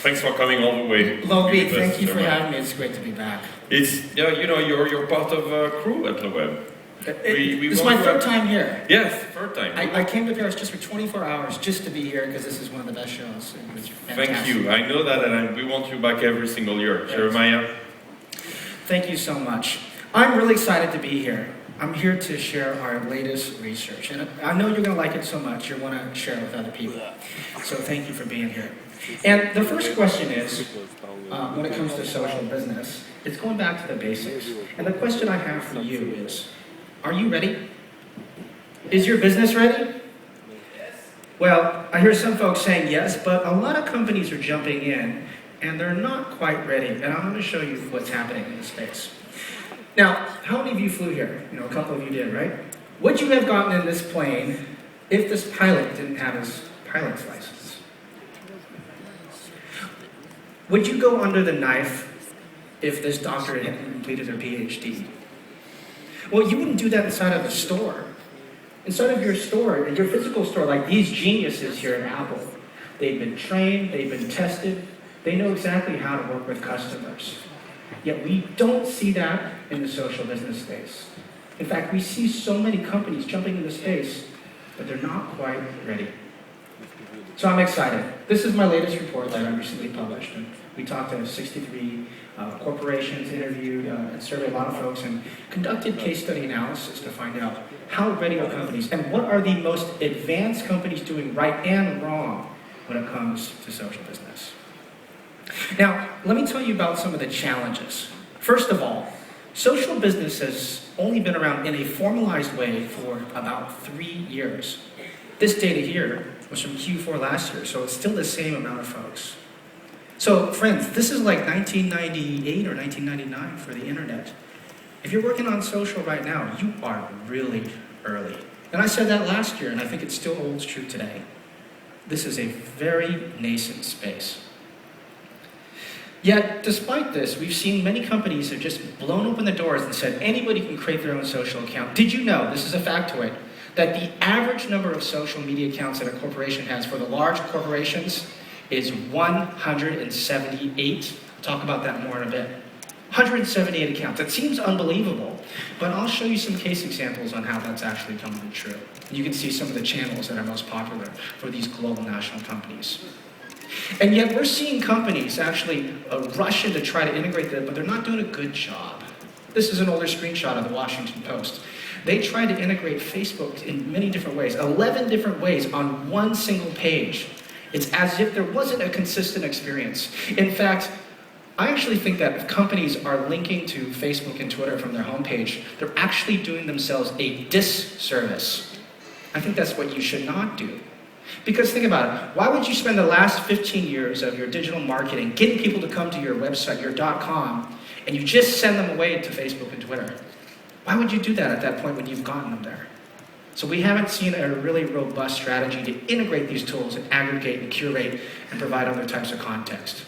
Thanks for coming all the way. Lobi, thank you for having me. It's great to be back. It's, yeah, you know, you're part of a crew at LeWeb. This is my third time here. Yes, third time. I came to Paris just for 24 hours just to be here because this is one of the best shows. It was fantastic. Thank you. I know that, and we want you back every single year. Yes. Jeremiah? Thank you so much. I'm really excited to be here. I'm here to share our latest research. And I know you're going to like it so much, you want to share it with other people. So thank you for being here. And the first question is, when it comes to social business, it's going back to the basics. And the question I have for you is, are you ready? Is your business ready? Yes. Well, I hear some folks saying yes, but a lot of companies are jumping in and they're not quite ready. And I'm going to show you what's happening in this space. Now, how many of you flew here? You know, a couple of you did, right? Would you have gotten in this plane if this pilot didn't have his pilot's license? Would you go under the knife if this doctor hadn't completed their PhD? Well, you wouldn't do that inside of a store. Inside of your store, your physical store, like these geniuses here at Apple, they've been trained, they've been tested, they know exactly how to work with customers. Yet we don't see that in the social business space. In fact, we see so many companies jumping into space, but they're not quite ready. So I'm excited. This is my latest report that I recently published. And we talked to 63 corporations, interviewed and surveyed a lot of folks, and conducted case study analysis to find out how ready are companies and what are the most advanced companies doing right and wrong when it comes to social business. Now, let me tell you about some of the challenges. First of all, social business has only been around in a formalized way for about 3 years. This data here was from Q4 last year, so it's still the same amount of folks. So, friends, this is like 1998 or 1999 for the internet. If you're working on social right now, you are really early. And I said that last year, and I think it still holds true today. This is a very nascent space. Yet, despite this, we've seen many companies have just blown open the doors and said anybody can create their own social account. Did you know, this is a factoid, that the average number of social media accounts that a corporation has for the large corporations is 178. I'll talk about that more in a bit. 178 accounts. It seems unbelievable, but I'll show you some case examples on how that's actually come to be true. You can see some of the channels that are most popular for these global national companies. And yet we're seeing companies actually rush in to try to integrate that, but they're not doing a good job. This is an older screenshot of the Washington Post. They tried to integrate Facebook in many different ways, 11 different ways on one single page. It's as if there wasn't a consistent experience. In fact, I actually think that if companies are linking to Facebook and Twitter from their homepage, they're actually doing themselves a disservice. I think that's what you should not do. Because think about it, why would you spend the last 15 years of your digital marketing getting people to come to your website, your .com, and you just send them away to Facebook and Twitter? Why would you do that at that point when you've gotten them there? So we haven't seen a really robust strategy to integrate these tools and aggregate and curate and provide other types of context.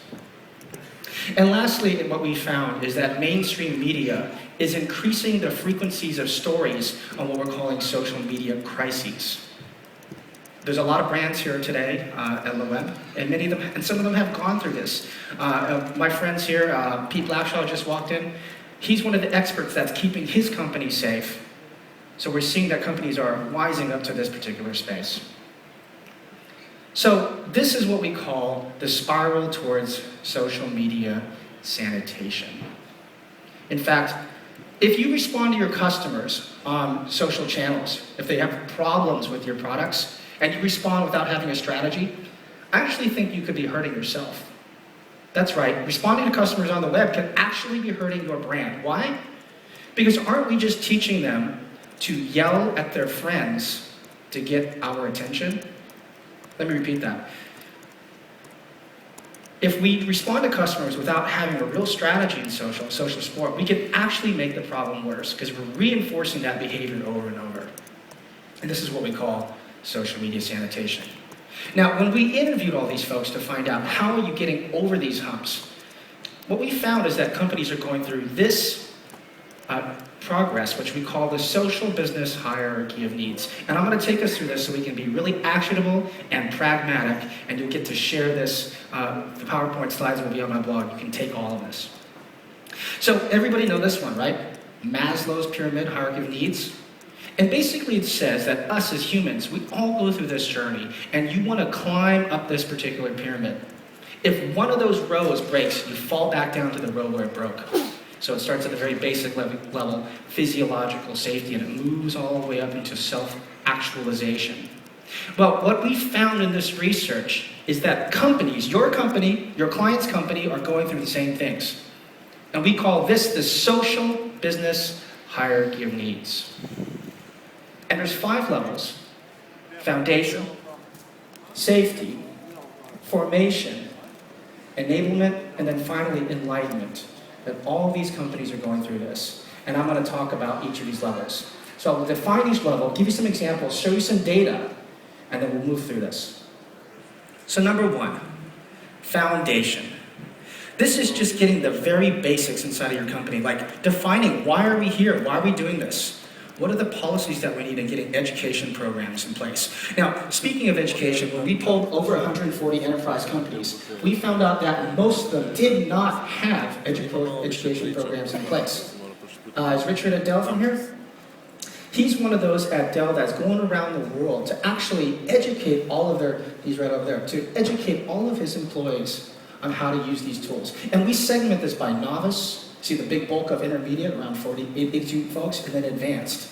And lastly, what we found is that mainstream media is increasing the frequencies of stories on what we're calling social media crises. There's a lot of brands here today at LeWeb, and many of them, and some of them have gone through this. My friends here, Pete Blackshaw just walked in. He's one of the experts that's keeping his company safe. So we're seeing that companies are wising up to this particular space. So this is what we call the spiral towards social media sanitation. In fact, if you respond to your customers on social channels, if they have problems with your products, and you respond without having a strategy, I actually think you could be hurting yourself. That's right, responding to customers on the web can actually be hurting your brand. Why? Because aren't we just teaching them to yell at their friends to get our attention? Let me repeat that. If we respond to customers without having a real strategy in social support, we can actually make the problem worse because we're reinforcing that behavior over and over. And this is what we call social media sanitation. Now, when we interviewed all these folks to find out how are you getting over these humps, what we found is that companies are going through this progress, which we call the social business hierarchy of needs. And I'm going to take us through this so we can be really actionable and pragmatic, and you'll get to share this. The PowerPoint slides will be on my blog. You can take all of this. So everybody know this one, right? Maslow's pyramid hierarchy of needs. And basically it says that us as humans, we all go through this journey, and you want to climb up this particular pyramid. If one of those rows breaks, you fall back down to the row where it broke. So it starts at the very basic level, physiological safety, and it moves all the way up into self-actualization. Well, what we found in this research is that companies, your client's company, are going through the same things. And we call this the social business hierarchy of needs. And there's 5 levels: foundation, safety, formation, enablement, and then finally enlightenment. That all of these companies are going through this. And I'm going to talk about each of these levels. So I'll define each level, give you some examples, show you some data, and then we'll move through this. So number 1, foundation. This is just getting the very basics inside of your company, like defining why are we here, why are we doing this? What are the policies that we need in getting education programs in place? Now, speaking of education, when we polled over 140 enterprise companies, we found out that most of them did not have education programs in place. Is Richard at Dell from here? He's one of those at Dell that's going around the world to actually educate all of he's right over there, to educate all of his employees on how to use these tools. And we segment this by novice, see the big bulk of intermediate, around 82 folks, and then advanced.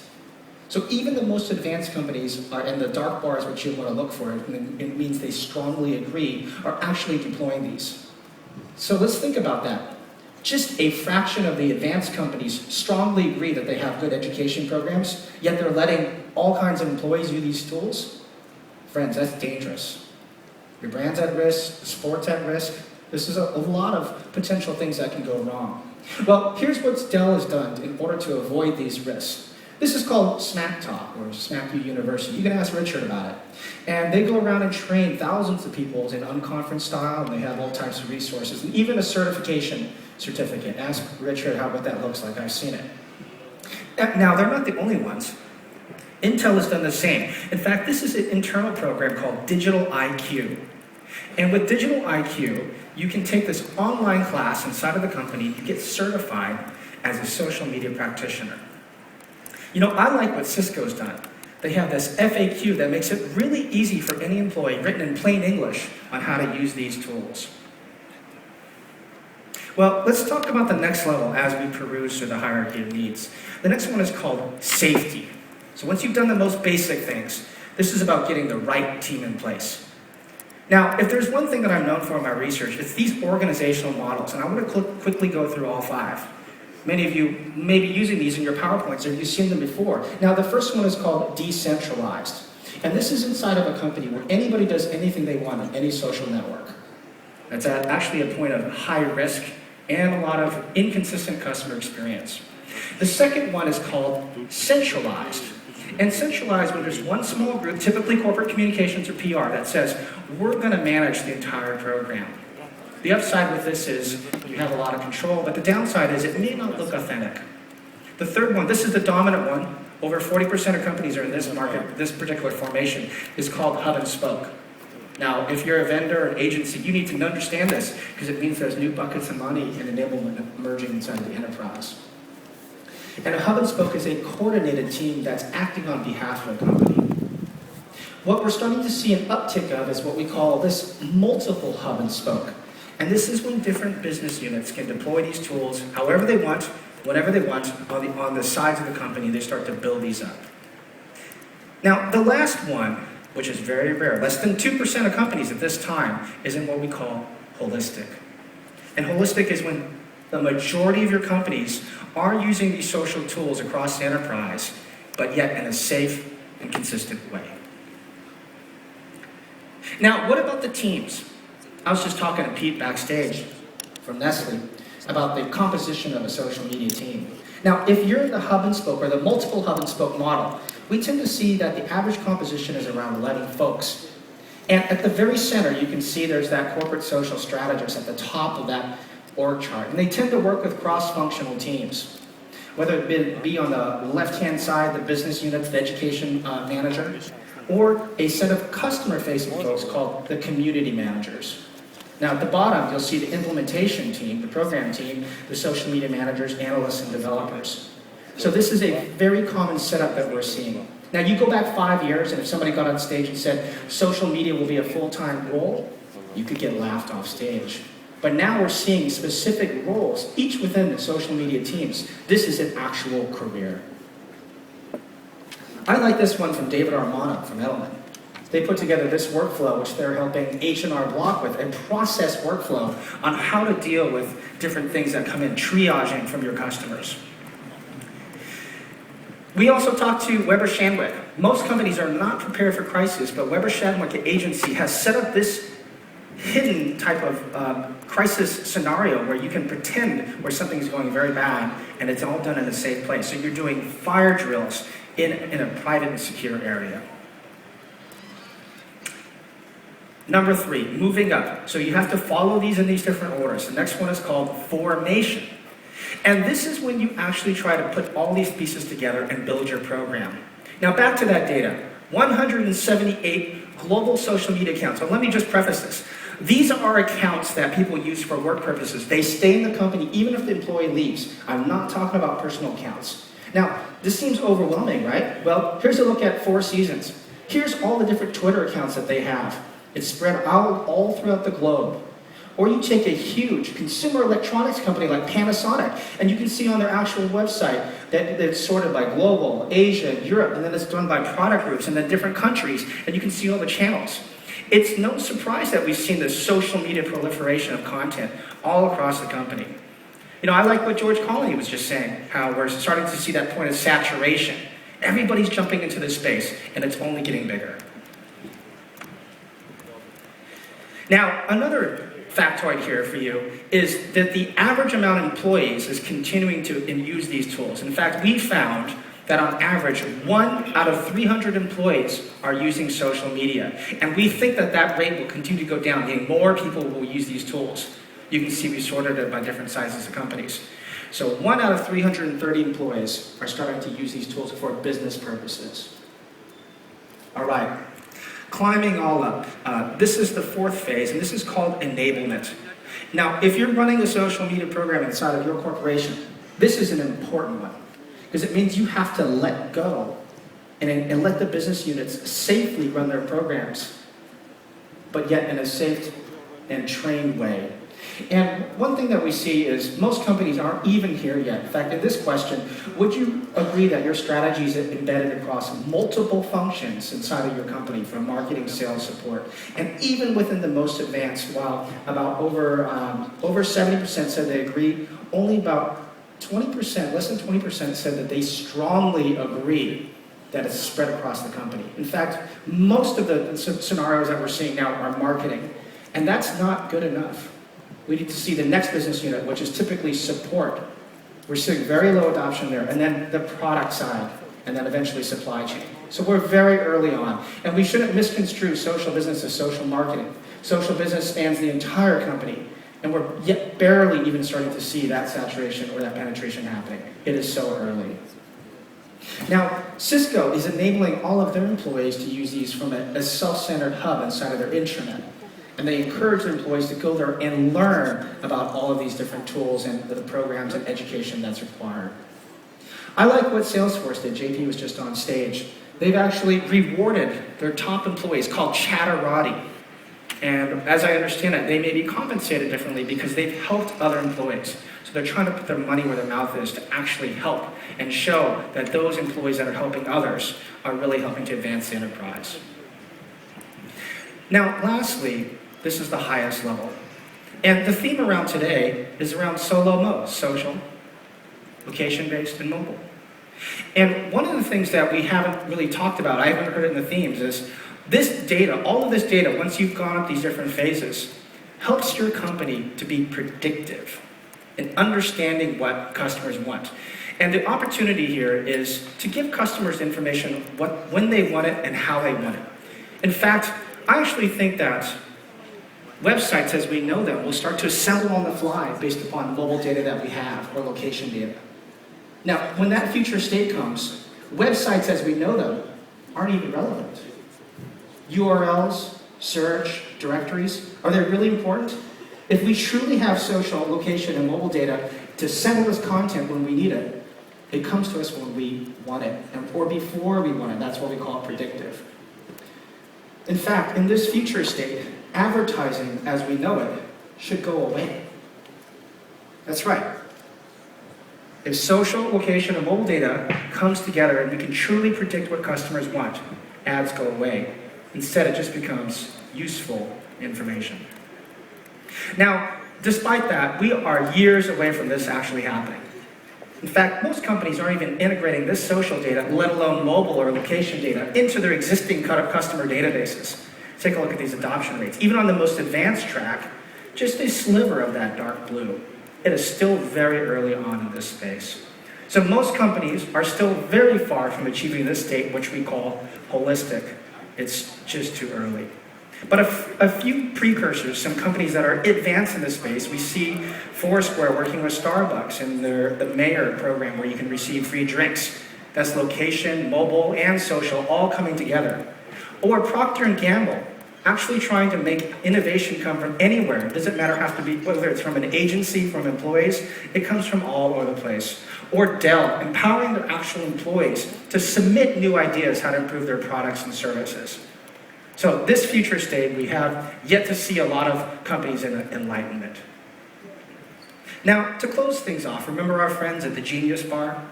So even the most advanced companies are in the dark bars, which you want to look for, and it means they strongly agree, are actually deploying these. So let's think about that. Just a fraction of the advanced companies strongly agree that they have good education programs, yet they're letting all kinds of employees use these tools. Friends, that's dangerous. Your brand's at risk, the sport's at risk. This is a lot of potential things that can go wrong. Well, here's what Dell has done in order to avoid these risks. This is called Smack Talk, or Smack U University. You can ask Richard about it. And they go around and train thousands of people in unconference style, and they have all types of resources, and even a certification certificate. Ask Richard what that looks like. I've seen it. Now, they're not the only ones. Intel has done the same. In fact, this is an internal program called Digital IQ. And with Digital IQ, you can take this online class inside of the company and get certified as a social media practitioner. You know, I like what Cisco's done. They have this FAQ that makes it really easy for any employee, written in plain English, on how to use these tools. Well, let's talk about the next level as we peruse through the hierarchy of needs. The next one is called safety. So once you've done the most basic things, this is about getting the right team in place. Now, if there's one thing that I'm known for in my research, it's these organizational models, and I want to quickly go through all 5. Many of you may be using these in your PowerPoints, or you've seen them before. Now, the first one is called decentralized. And this is inside of a company where anybody does anything they want on any social network. That's actually a point of high risk and a lot of inconsistent customer experience. The second one is called centralized. And centralized, when there's one small group, typically corporate communications or PR, that says, we're going to manage the entire program. The upside with this is you have a lot of control, but the downside is it may not look authentic. The third one, this is the dominant one, over 40% of companies are in this market, this particular formation, is called hub and spoke. Now, if you're a vendor or an agency, you need to understand this, because it means there's new buckets of money and enablement emerging inside the enterprise. And a hub and spoke is a coordinated team that's acting on behalf of a company. What we're starting to see an uptick of is what we call this multiple hub and spoke. And this is when different business units can deploy these tools however they want, whenever they want, on the sides of the company. They start to build these up. Now, the last one, which is very rare, less than 2% of companies at this time, is in what we call holistic. And holistic is when the majority of your companies are using these social tools across the enterprise, but yet in a safe and consistent way. Now, what about the teams? I was just talking to Pete backstage from Nestle about the composition of a social media team. Now, if you're in the hub and spoke or the multiple hub and spoke model, we tend to see that the average composition is around 11 folks. And at the very center, you can see there's that corporate social strategist at the top of that org chart. And they tend to work with cross-functional teams. whether it be on the left-hand side, the business units, the education manager, or a set of customer-facing folks called the community managers. Now at the bottom, you'll see the implementation team, the program team, the social media managers, analysts, and developers. So this is a very common setup that we're seeing. Now you go back 5 years, and if somebody got on stage and said, social media will be a full-time role, you could get laughed off stage. But now we're seeing specific roles, each within the social media teams. This is an actual career. I like this one from David Armano from Edelman. They put together this workflow, which they're helping H&R Block with, a process workflow on how to deal with different things that come in, triaging from your customers. We also talked to Weber Shandwick. Most companies are not prepared for crisis, but Weber Shandwick Agency has set up this hidden type of crisis scenario where you can pretend where something's going very bad and it's all done in a safe place. So you're doing fire drills in a private and secure area. Number 3, moving up. So you have to follow these in these different orders. The next one is called formation. And this is when you actually try to put all these pieces together and build your program. Now back to that data. 178 global social media accounts. So let me just preface this. These are accounts that people use for work purposes. They stay in the company even if the employee leaves. I'm not talking about personal accounts. Now, this seems overwhelming, right? Well, here's a look at 4 Seasons. Here's all the different Twitter accounts that they have. It's spread out all throughout the globe. Or you take a huge consumer electronics company like Panasonic, and you can see on their actual website that it's sorted by global, Asia, Europe, and then it's done by product groups and then different countries, and you can see all the channels. It's no surprise that we've seen this social media proliferation of content all across the company. You know, I like what George Colony was just saying, how we're starting to see that point of saturation. Everybody's jumping into this space, and it's only getting bigger. Now, another factoid here for you is that the average amount of employees is continuing to use these tools. In fact, we found that on average, 1 out of 300 employees are using social media. And we think that that rate will continue to go down, meaning more people will use these tools. You can see we sorted it by different sizes of companies. So 1 out of 330 employees are starting to use these tools for business purposes. All right. Climbing all up. This is the 4th phase, and this is called enablement. Now, if you're running a social media program inside of your corporation, this is an important one, because it means you have to let go and let the business units safely run their programs, but yet in a safe and trained way. And one thing that we see is most companies aren't even here yet. In fact, in this question, would you agree that your strategy is embedded across multiple functions inside of your company, from marketing, sales, support, and even within the most advanced, while about over 70% said they agree, only about 20%, less than 20% said that they strongly agree that it's spread across the company. In fact, most of the scenarios that we're seeing now are marketing, and that's not good enough. We need to see the next business unit, which is typically support. We're seeing very low adoption there, and then the product side, and then eventually supply chain. So we're very early on, and we shouldn't misconstrue social business as social marketing. Social business spans the entire company, and we're yet barely even starting to see that saturation or that penetration happening. It is so early. Now, Cisco is enabling all of their employees to use these from a self-centered hub inside of their intranet. And they encourage their employees to go there and learn about all of these different tools and the programs and education that's required. I like what Salesforce did. JP was just on stage. They've actually rewarded their top employees, called Chatterati. And as I understand it, they may be compensated differently because they've helped other employees. So they're trying to put their money where their mouth is to actually help and show that those employees that are helping others are really helping to advance the enterprise. Now, lastly, this is the highest level. And the theme around today is around solo mode, social, location-based, and mobile. And one of the things that we haven't really talked about, I haven't heard it in the themes, is this data, all of this data, once you've gone up these different phases, helps your company to be predictive in understanding what customers want. And the opportunity here is to give customers information when they want it and how they want it. In fact, I actually think that websites, as we know them, will start to assemble on the fly based upon mobile data that we have or location data. Now, when that future state comes, websites as we know them aren't even relevant. URLs, search, directories, are they really important? If we truly have social, location, and mobile data to send us content when we need it, it comes to us when we want it, or before we want it. That's what we call predictive. In fact, in this future state, advertising as we know it should go away. That's right. If social, location, and mobile data comes together and we can truly predict what customers want, ads go away. Instead, it just becomes useful information. Now, despite that, we are years away from this actually happening. In fact, most companies aren't even integrating this social data, let alone mobile or location data, into their existing customer databases. Take a look at these adoption rates. Even on the most advanced track, just a sliver of that dark blue. It is still very early on in this space. So most companies are still very far from achieving this state, which we call holistic. It's just too early. But a few precursors, some companies that are advanced in this space, we see Foursquare working with Starbucks in the Mayor program where you can receive free drinks. That's location, mobile, and social all coming together. Or Procter & Gamble, actually trying to make innovation come from anywhere. It doesn't matter have to be whether it's from an agency, from employees, it comes from all over the place. Or Dell, empowering their actual employees to submit new ideas how to improve their products and services. So this future state, we have yet to see a lot of companies in enlightenment. Now, to close things off, remember our friends at the Genius Bar?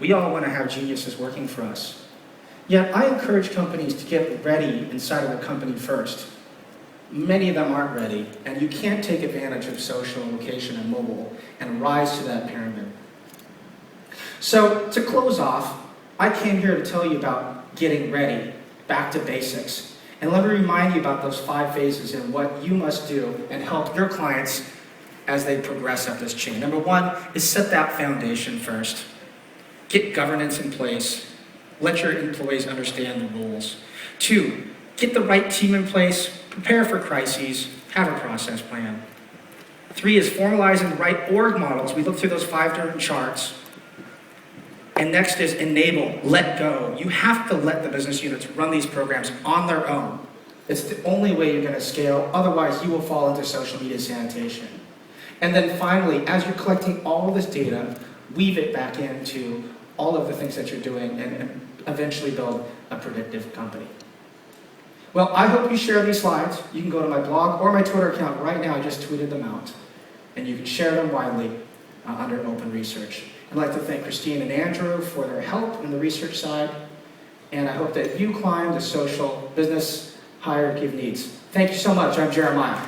We all want to have geniuses working for us. Yet I encourage companies to get ready inside of the company first. Many of them aren't ready, and you can't take advantage of social, location, and mobile and rise to that pyramid. So to close off, I came here to tell you about getting ready, back to basics. And let me remind you about those 5 phases and what you must do and help your clients as they progress up this chain. Number 1 is set that foundation first. Get governance in place. Let your employees understand the rules. 2, get the right team in place. Prepare for crises. Have a process plan. 3 is formalizing the right org models. We look through those 5 different charts. And next is enable, let go. You have to let the business units run these programs on their own. It's the only way you're going to scale. Otherwise, you will fall into social media sanitation. And then finally, as you're collecting all of this data, weave it back into all of the things that you're doing and eventually build a predictive company. Well, I hope you share these slides. You can go to my blog or my Twitter account right now. I just tweeted them out. And you can share them widely under open research. I'd like to thank Christine and Andrew for their help in the research side, and I hope that you climb the social business hierarchy of needs. Thank you so much. I'm Jeremiah.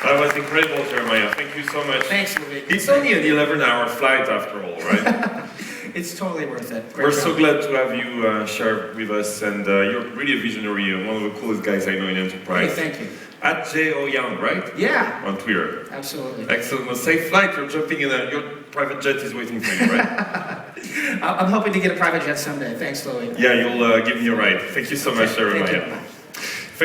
That was incredible, Jeremiah. Thank you so much. Thanks, Louis. It's only an 11-hour flight after all, right? It's totally worth it. We're so glad to have you share with us, and you're really a visionary, one of the coolest guys I know in enterprise. Hey, thank you. At Owyang, right? Yeah. On Twitter. Absolutely. Excellent. Well, safe flight. You're jumping in your private jet is waiting for you, right? I'm hoping to get a private jet someday. Thanks, Louis. Yeah, you'll give me a ride. Thank you so much, Jeremiah.